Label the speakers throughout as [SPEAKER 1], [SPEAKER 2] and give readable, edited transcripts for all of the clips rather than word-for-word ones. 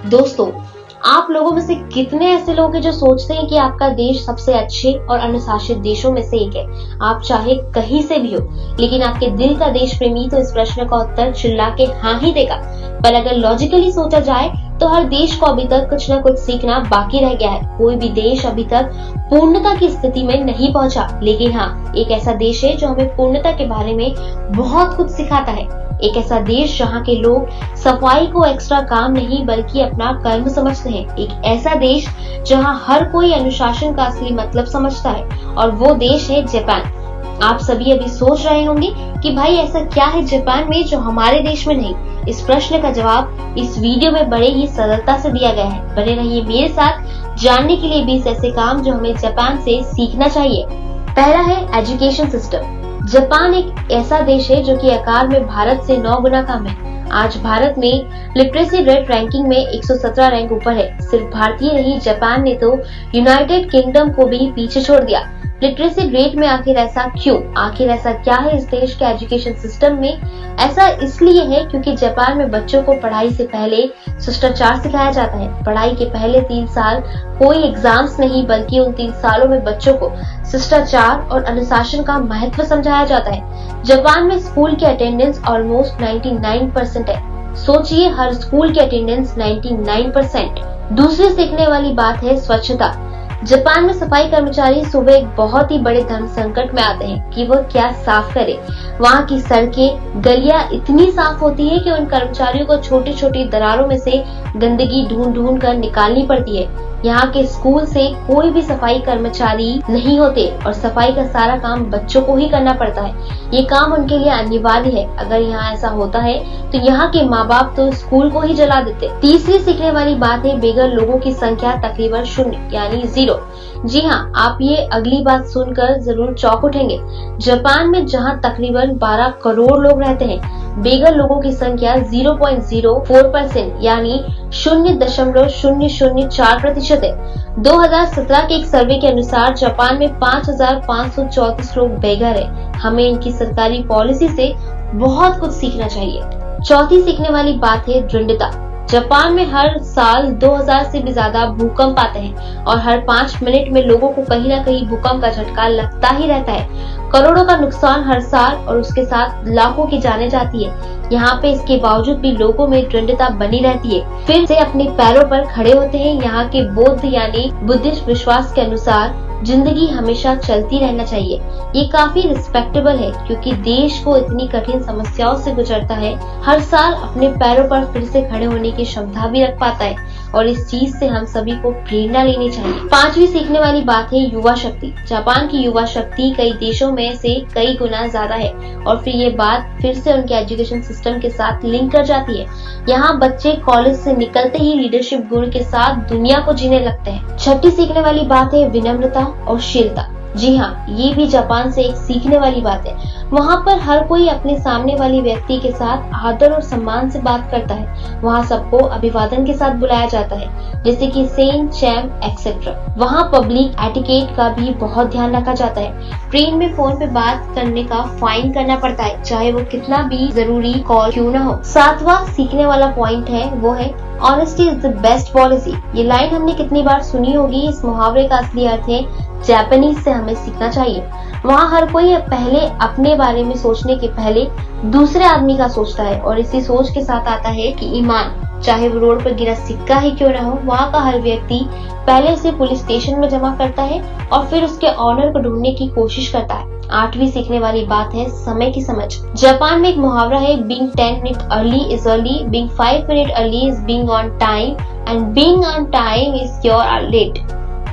[SPEAKER 1] दोस्तों, आप लोगों में से कितने ऐसे लोग हैं जो सोचते हैं कि आपका देश सबसे अच्छे और अनुशासित देशों में से एक है। आप चाहे कहीं से भी हो, लेकिन आपके दिल का देश प्रेमी तो इस प्रश्न का उत्तर चिल्ला के हाँ ही देगा। पर अगर लॉजिकली सोचा जाए तो हर देश को अभी तक कुछ न कुछ सीखना बाकी रह गया है। कोई भी देश अभी तक पूर्णता की स्थिति में नहीं पहुंचा, लेकिन हाँ, एक ऐसा देश है जो हमें पूर्णता के बारे में बहुत कुछ सिखाता है। एक ऐसा देश जहाँ के लोग सफाई को एक्स्ट्रा काम नहीं बल्कि अपना कर्म समझते हैं। एक ऐसा देश जहाँ हर कोई अनुशासन का असली मतलब समझता है, और वो देश है जापान। आप सभी अभी सोच रहे होंगे कि भाई ऐसा क्या है जापान में जो हमारे देश में नहीं। इस प्रश्न का जवाब इस वीडियो में बड़े ही सरलता से दिया गया है। बने रहिए मेरे साथ जानने के लिए 20 ऐसे काम जो हमें जापान से सीखना चाहिए। पहला है एजुकेशन सिस्टम। जापान एक ऐसा देश है जो कि आकार में भारत से 9 गुना कम है। आज भारत में लिटरेसी रेट रैंकिंग में 117 रैंक ऊपर है। सिर्फ भारतीय नहीं, जापान ने तो यूनाइटेड किंगडम को भी पीछे छोड़ दिया लिटरेसी रेट में। आखिर ऐसा क्यों? आखिर ऐसा क्या है इस देश के एजुकेशन सिस्टम में? ऐसा इसलिए है क्योंकि जापान में बच्चों को पढ़ाई से पहले शिष्टाचार सिखाया जाता है। पढ़ाई के पहले 3 साल कोई एग्जाम्स नहीं, बल्कि उन 3 सालों में बच्चों को शिष्टाचार और अनुशासन का महत्व समझाया जाता है। जापान में स्कूल की अटेंडेंस ऑलमोस्ट 99% है। सोचिए, हर स्कूल की अटेंडेंस 99%। दूसरी सीखने वाली बात है स्वच्छता। जापान में सफाई कर्मचारी सुबह एक बहुत ही बड़े धर्म संकट में आते हैं कि वह क्या साफ करे। वहाँ की सड़कें, गलियां इतनी साफ होती है कि उन कर्मचारियों को छोटी छोटी दरारों में से गंदगी ढूंढ ढूंढ कर निकालनी पड़ती है। यहाँ के स्कूल से कोई भी सफाई कर्मचारी नहीं होते और सफाई का सारा काम बच्चों को ही करना पड़ता है। ये काम उनके लिए अनिवार्य है। अगर यहाँ ऐसा होता है तो यहाँ के माँ बाप तो स्कूल को ही जला देते। तीसरी सीखने वाली बात है बेघर लोगों की संख्या तकरीबन 0 यानी 0। जी हाँ, आप ये अगली बात सुनकर जरूर चौंक उठेंगे। जापान में जहाँ तकरीबन 12 करोड़ लोग रहते हैं, बेघर लोगों की संख्या 0.04% यानी 0.004% है। 2017 के एक सर्वे के अनुसार जापान में 5,534 लोग बेघर हैं। हमें इनकी सरकारी पॉलिसी से बहुत कुछ सीखना चाहिए। चौथी सीखने वाली बात है दृढ़ता। जापान में हर साल 2000 से भी ज्यादा भूकंप आते हैं और हर 5 मिनट में लोगों को कहीं न कहीं भूकंप का झटका लगता ही रहता है। करोड़ों का नुकसान हर साल और उसके साथ लाखों की जानें जाती है। यहाँ पे इसके बावजूद भी लोगों में दृढ़ता बनी रहती है, फिर से अपने पैरों पर खड़े होते हैं। यहाँ के बौद्ध यानी बुद्धिस्ट विश्वास के अनुसार जिंदगी हमेशा चलती रहना चाहिए। ये काफी रिस्पेक्टेबल है क्योंकि देश को इतनी कठिन समस्याओं से गुजरता है, हर साल अपने पैरों पर फिर से खड़े होने की क्षमता भी रख पाता है, और इस चीज से हम सभी को प्रेरणा लेनी चाहिए। पांचवी सीखने वाली बात है युवा शक्ति। जापान की युवा शक्ति कई देशों में से कई गुना ज्यादा है, और फिर ये बात फिर से उनके एजुकेशन सिस्टम के साथ लिंक कर जाती है। यहाँ बच्चे कॉलेज से निकलते ही लीडरशिप गुण के साथ दुनिया को जीने लगते हैं। छठी सीखने वाली बात है विनम्रता और शीलता। जी हाँ, ये भी जापान से एक सीखने वाली बात है। वहाँ पर हर कोई अपने सामने वाली व्यक्ति के साथ आदर और सम्मान से बात करता है। वहाँ सबको अभिवादन के साथ बुलाया जाता है, जैसे कि सेन, चैम एक्सेट्रा। वहाँ पब्लिक एटिकेट का भी बहुत ध्यान रखा जाता है। ट्रेन में फोन पे बात करने का फाइन करना पड़ता है, चाहे वो कितना भी जरूरी कॉल क्यों न हो। सातवां सीखने वाला पॉइंट है वो है honesty is the best policy. ये लाइन हमने कितनी बार सुनी होगी। इस मुहावरे का असली अर्थ है जापानीज से हमें सीखना चाहिए। वहाँ हर कोई पहले अपने बारे में सोचने के पहले दूसरे आदमी का सोचता है, और इसी सोच के साथ आता है कि ईमान, चाहे वो रोड पर गिरा सिक्का ही क्यों न हो। वहाँ का हर व्यक्ति पहले उसे पुलिस स्टेशन में जमा करता है और फिर उसके ऑनर को ढूंढने की कोशिश करता है। आठवीं सीखने वाली बात है समय की समझ। जापान में एक मुहावरा है being 10 minute early is early, being 5 minute early is being on time, and being on time is your late.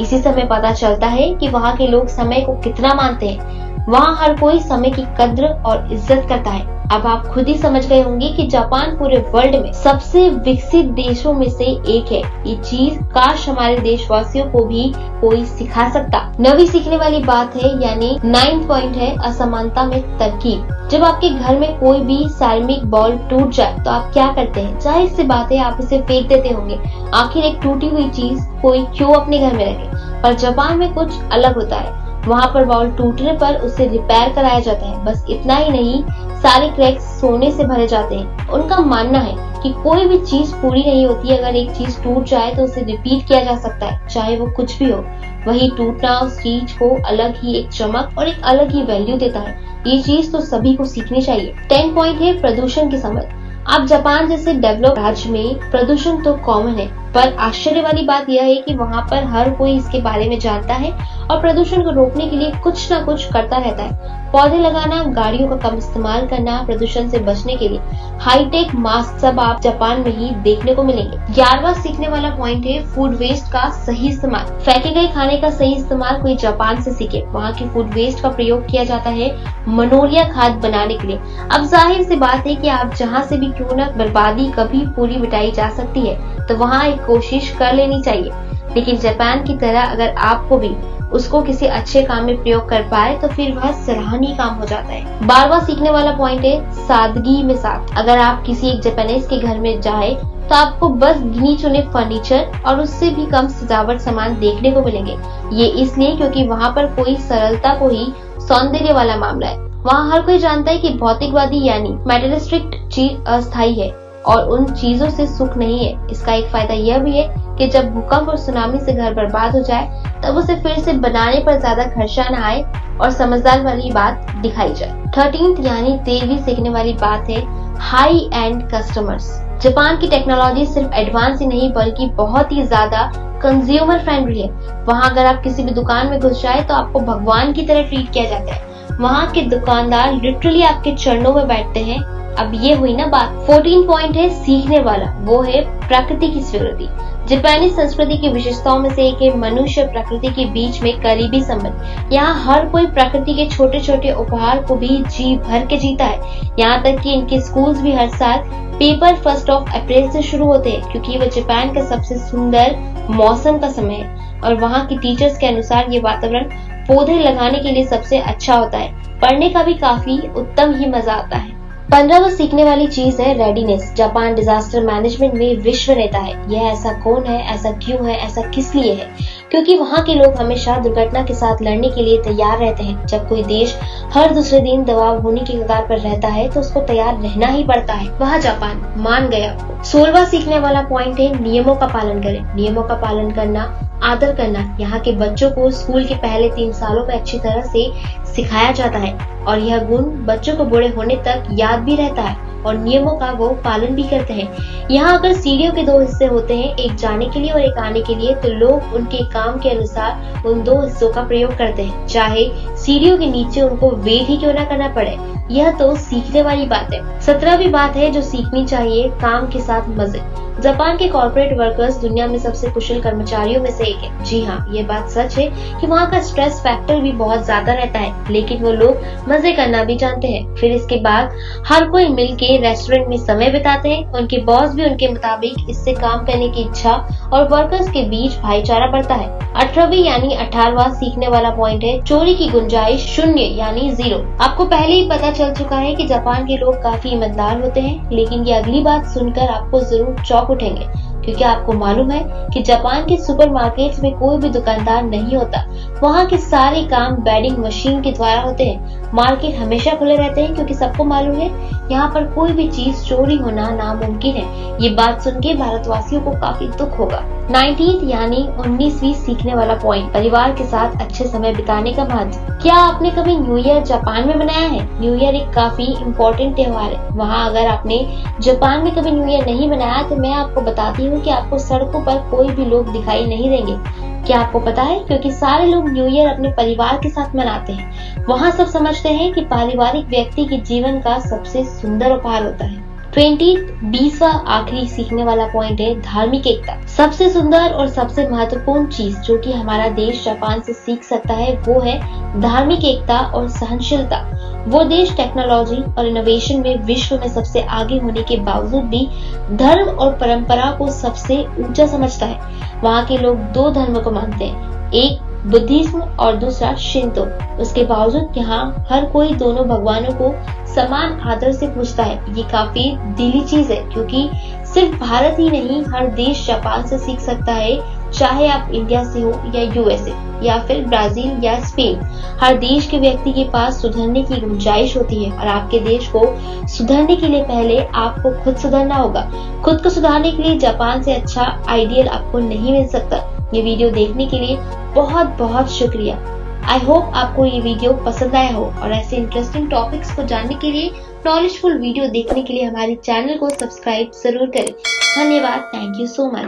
[SPEAKER 1] इसी से हमें पता चलता है कि वहाँ के लोग समय को कितना मानते हैं। वहाँ हर कोई समय की कद्र और इज्जत करता है। अब आप खुद ही समझ गए होंगे कि जापान पूरे वर्ल्ड में सबसे विकसित देशों में से एक है। ये चीज काश हमारे देशवासियों को भी कोई सिखा सकता। 9वीं सीखने वाली बात है यानी 9th पॉइंट है असमानता में तरकीब। जब आपके घर में कोई भी सैरामिक बॉल टूट जाए तो आप क्या करते हैं? जाहिर सी बात है, आप उसे फेंक देते होंगे। आखिर एक टूटी हुई चीज कोई क्यों अपने घर में रखे? पर जापान में कुछ अलग होता है। वहाँ पर बॉल टूटने पर उसे रिपेयर कराया जाता है। बस इतना ही नहीं, सारे क्रैक्स सोने से भरे जाते हैं। उनका मानना है कि कोई भी चीज पूरी नहीं होती। अगर एक चीज टूट जाए तो उसे रिपीट किया जा सकता है, चाहे वो कुछ भी हो। वही टूटना उस चीज को अलग ही एक चमक और एक अलग ही वैल्यू देता है। ये चीज तो सभी को सीखनी चाहिए। 10 पॉइंट है प्रदूषण की समझ। अब जापान जैसे डेवलप राज्य में प्रदूषण तो कॉमन है, पर आश्चर्य वाली बात यह है कि वहाँ पर हर कोई इसके बारे में जानता है और प्रदूषण को रोकने के लिए कुछ न कुछ करता रहता है। पौधे लगाना, गाड़ियों का कम इस्तेमाल करना, प्रदूषण से बचने के लिए हाईटेक मास्क, सब आप जापान में ही देखने को मिलेंगे। 11वां सीखने वाला पॉइंट है फूड वेस्ट का सही इस्तेमाल। फेंके गए खाने का सही इस्तेमाल कोई जापान से सीखे। वहाँ के फूड वेस्ट का प्रयोग किया जाता है मनोलिया खाद बनाने के लिए। अब जाहिर सी बात है कि आप जहाँ से भी क्यों न बर्बादी कभी पूरी मिटाई जा सकती है, तो वहाँ एक कोशिश कर लेनी चाहिए। लेकिन जापान की तरह अगर आपको भी उसको किसी अच्छे काम में प्रयोग कर पाए तो फिर वह सराहनीय काम हो जाता है। 12वां सीखने वाला पॉइंट है सादगी में साथ। अगर आप किसी एक जापानीज के घर में जाए तो आपको बस गिनी चुने फर्नीचर और उससे भी कम सजावट सामान देखने को मिलेंगे। ये इसलिए क्योंकि वहाँ पर कोई सरलता को ही सौंदर्य वाला मामला है। वहाँ हर कोई जानता है कि भौतिकवादी यानी मेटेरियलिस्टिक चीज अस्थायी है और उन चीजों से सुख नहीं है। इसका एक फायदा यह भी है कि जब भूकंप और सुनामी से घर बर्बाद हो जाए तब उसे फिर से बनाने पर ज्यादा खर्चा न आए और समझदार वाली बात दिखाई जाए। 13th यानी 13वीं सीखने वाली बात है हाई एंड कस्टमर्स। जापान की टेक्नोलॉजी सिर्फ एडवांस ही नहीं बल्कि बहुत ही ज्यादा कंज्यूमर फ्रेंडली है। वहाँ अगर आप किसी भी दुकान में घुस जाए तो आपको भगवान की तरह ट्रीट किया जाता है। वहाँ के दुकानदार लिटरली आपके चरणों में बैठते हैं। अब ये हुई ना बात। 14 पॉइंट है सीखने वाला, वो है प्रकृति की स्वीकृति। जापानी संस्कृति की विशेषताओं में से एक है मनुष्य प्रकृति के बीच में करीबी संबंध। यहाँ हर कोई प्रकृति के छोटे छोटे उपहार को भी जी भर के जीता है। यहाँ तक कि इनके स्कूल्स भी हर साल पेपर 1 अप्रैल से शुरू होते हैं, क्योंकि वह जापान का सबसे सुंदर मौसम का समय है और वहाँ की टीचर्स के अनुसार ये वातावरण पौधे लगाने के लिए सबसे अच्छा होता है। पढ़ने का भी काफी उत्तम ही मजा आता है। 15वां सीखने वाली चीज है रेडीनेस। जापान डिजास्टर मैनेजमेंट में विश्व नेता है। यह ऐसा कौन है, ऐसा क्यों है, ऐसा किस लिए है? क्योंकि वहाँ के लोग हमेशा दुर्घटना के साथ लड़ने के लिए तैयार रहते हैं। जब कोई देश हर दूसरे दिन दबाव होने की कगार पर रहता है तो उसको तैयार रहना ही पड़ता है। वह जापान मान गया। 16वां सीखने वाला पॉइंट है नियमों का पालन करें। नियमों का पालन करना, आदर करना यहाँ के बच्चों को स्कूल के पहले 3 सालों में अच्छी तरह से सिखाया जाता है और यह गुण बच्चों को बड़े होने तक याद भी रहता है और नियमों का वो पालन भी करते हैं। यहाँ अगर सीढ़ियों के 2 हिस्से होते हैं, एक जाने के लिए और एक आने के लिए, तो लोग उनके काम के अनुसार उन 2 हिस्सों का प्रयोग करते हैं, चाहे सीढ़ियों के नीचे उनको वेट ही क्यों ना करना पड़े। यह तो सीखने वाली बात है। 17वीं बात है जो सीखनी चाहिए, काम के साथ मजे। जापान के कॉर्पोरेट वर्कर्स दुनिया में सबसे कुशल कर्मचारियों में से एक है। जी हाँ, ये बात सच है कि वहाँ का स्ट्रेस फैक्टर भी बहुत ज्यादा रहता है, लेकिन वो लोग मजे करना भी जानते हैं। फिर इसके बाद हर कोई मिलके रेस्टोरेंट में समय बिताते हैं। उनके बॉस भी उनके मुताबिक इससे काम करने की इच्छा और वर्कर्स के बीच भाईचारा बढ़ता है। 18वीं यानी 18वां सीखने वाला पॉइंट है चोरी की गुंजाइश 0 यानी 0। आपको पहले ही पता चल चुका है कि जापान के लोग काफी ईमानदार होते हैं, लेकिन ये अगली बात सुनकर आपको जरूर चौंक उठेंगे, क्योंकि आपको मालूम है कि जापान के सुपरमार्केट्स में कोई भी दुकानदार नहीं होता। वहाँ के सारे काम वेंडिंग मशीन के द्वारा होते हैं। मार्केट हमेशा खुले रहते हैं क्योंकि सबको मालूम है यहाँ पर कोई भी चीज चोरी होना नामुमकिन है। ये बात सुन के भारतवासियों को काफी दुख होगा। 19th यानी 19वीं सीखने वाला पॉइंट, परिवार के साथ अच्छे समय बिताने का महत्व। क्या आपने कभी न्यू ईयर जापान में मनाया है? न्यू ईयर एक काफी इम्पोर्टेंट त्योहार है। वहाँ अगर आपने जापान में कभी न्यू ईयर नहीं मनाया तो मैं आपको बताती हूँ कि आपको सड़कों पर कोई भी लोग दिखाई नहीं देंगे। क्या आपको पता है? क्योंकि सारे लोग न्यू ईयर अपने परिवार के साथ मनाते हैं। वहाँ सब समझते हैं कि पारिवारिक व्यक्ति के जीवन का सबसे सुंदर उपहार होता है। 20वां आखिरी सीखने वाला पॉइंट है धार्मिक एकता। सबसे सुंदर और सबसे महत्वपूर्ण चीज जो कि हमारा देश जापान से सीख सकता है वो है धार्मिक एकता और सहनशीलता। वो देश टेक्नोलॉजी और इनोवेशन में विश्व में सबसे आगे होने के बावजूद भी धर्म और परंपरा को सबसे ऊंचा समझता है। वहाँ के लोग 2 धर्म को मानते हैं, एक बुद्धिज्म और दूसरा शिंतो। उसके बावजूद यहाँ हर कोई दोनों भगवानों को समान आदर से पूजता है। ये काफी दिली चीज है, क्योंकि सिर्फ भारत ही नहीं हर देश जापान से सीख सकता है चाहे आप इंडिया से हो या यूएसए या फिर ब्राजील या स्पेन। हर देश के व्यक्ति के पास सुधरने की गुंजाइश होती है और आपके देश को सुधरने के लिए पहले आपको खुद सुधरना होगा। खुद को सुधारने के लिए जापान से अच्छा आइडियल आपको नहीं मिल सकता। ये वीडियो देखने के लिए बहुत बहुत शुक्रिया। आई होप आपको ये वीडियो पसंद आया हो और ऐसे इंटरेस्टिंग टॉपिक्स को जानने के लिए, नॉलेजफुल वीडियो देखने के लिए हमारे चैनल को सब्सक्राइब जरूर करें। धन्यवाद। Thank you so much.